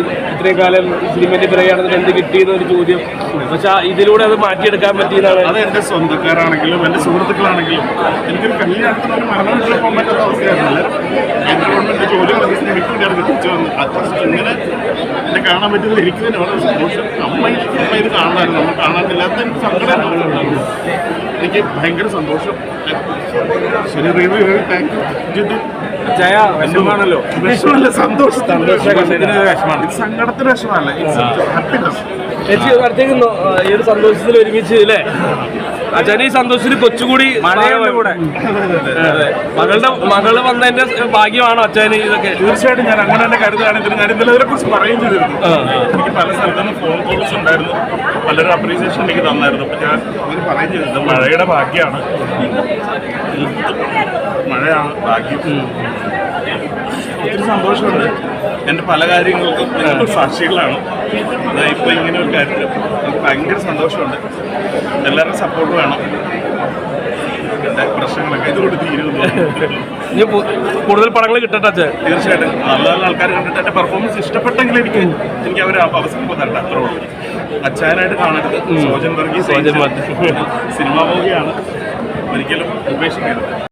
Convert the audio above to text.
ഇത്രയും കാലം സിനിമന്റെ പിറകെയാണെന്ന് എന്ത് കിട്ടിയെന്നൊരു ചോദ്യം. പക്ഷെ ഇതിലൂടെ അത് മാറ്റിയെടുക്കാൻ പറ്റിയതാണ്. അത് എൻ്റെ സ്വന്തക്കാരാണെങ്കിലും എൻ്റെ സുഹൃത്തുക്കളാണെങ്കിലും എനിക്കൊരു കല്യാണത്തിന് ഒരു മരണത്തിൽ പോകാൻ പറ്റാത്ത അവസ്ഥയായിരുന്നില്ല. എൻ്റെ ഗവൺമെൻറ് ജോലികളൊക്കെ സിനിമയ്ക്ക് വേണ്ടിയാണ് തിരിച്ചു വന്നത്. അത്യാവശ്യം ഇങ്ങനെ എന്നെ കാണാൻ പറ്റുന്നത് എനിക്ക് തന്നെ വളരെ സന്തോഷം. അമ്മ ഇത് കാണാമായിരുന്നു, നമ്മൾ കാണാനില്ലാത്ത എനിക്ക് സങ്കടം. എനിക്ക് ഭയങ്കര സന്തോഷം. ശരി, താങ്ക് യു. വിഷമാണല്ലോ. വിഷമല്ല, സന്തോഷത്തിന് വിഷമാണ്. ഇത് സങ്കടത്തിന് വിഷമല്ല, ഹാപ്പിനെസ്. ഈ ഒരു സന്തോഷത്തിൽ ഒരുമിച്ച് അല്ലേ അച്ഛൻ? ഈ സന്തോഷത്തിൽ കൊച്ചുകൂടി കൂടെ മകള് വന്നതിന്റെ ഭാഗ്യമാണോ അച്ഛന് ഇതൊക്കെ? തീർച്ചയായിട്ടും ഞാൻ അങ്ങനെ തന്നെ കരുതുകയാണെങ്കിൽ ഞാൻ ഇന്നലെ ഇതിനെ കുറിച്ച് പറയും ചെയ്തിരുന്നു. എനിക്ക് പല സ്ഥലത്തുനിന്ന് ഫോൺ കോൾസ് ഉണ്ടായിരുന്നു, പലരും അപ്രീസിയേഷൻ എനിക്ക് തന്നായിരുന്നു. അപ്പം ഞാൻ അങ്ങനെ പറയും ചെയ്തിരുന്നത് മഴയുടെ ഭാഗ്യമാണ്, മഴയാണ് ഭാഗ്യം. ഒത്തിരി സന്തോഷമുണ്ട്. എൻ്റെ പല കാര്യങ്ങൾക്കും നിങ്ങൾ സാക്ഷികളാണ്. ഇപ്പോൾ ഇങ്ങനെ ഒരു കാര്യത്തിൽ എനിക്ക് ഭയങ്കര സന്തോഷമുണ്ട്. എല്ലാവരും സപ്പോർട്ട് വേണം. എൻ്റെ പ്രശ്നങ്ങളൊക്കെ ഇതുകൊണ്ട് തീരുന്നു. ഇനി കൂടുതൽ പടങ്ങൾ കിട്ടട്ടെ അച്ഛൻ. തീർച്ചയായിട്ടും നല്ല നല്ല ആൾക്കാർ കണ്ടിട്ട് എൻ്റെ പെർഫോമൻസ് ഇഷ്ടപ്പെട്ടെങ്കിൽ എനിക്ക് അവർ അവസരം തരണ്ട, അത്രേ ഉള്ളൂ. അച്ചായനായിട്ട് കാണരുത്. സോജൻ വർഗീസ് സിനിമ പോവുകയാണ്, ഒരിക്കലും ഉപേക്ഷിക്കരുത്.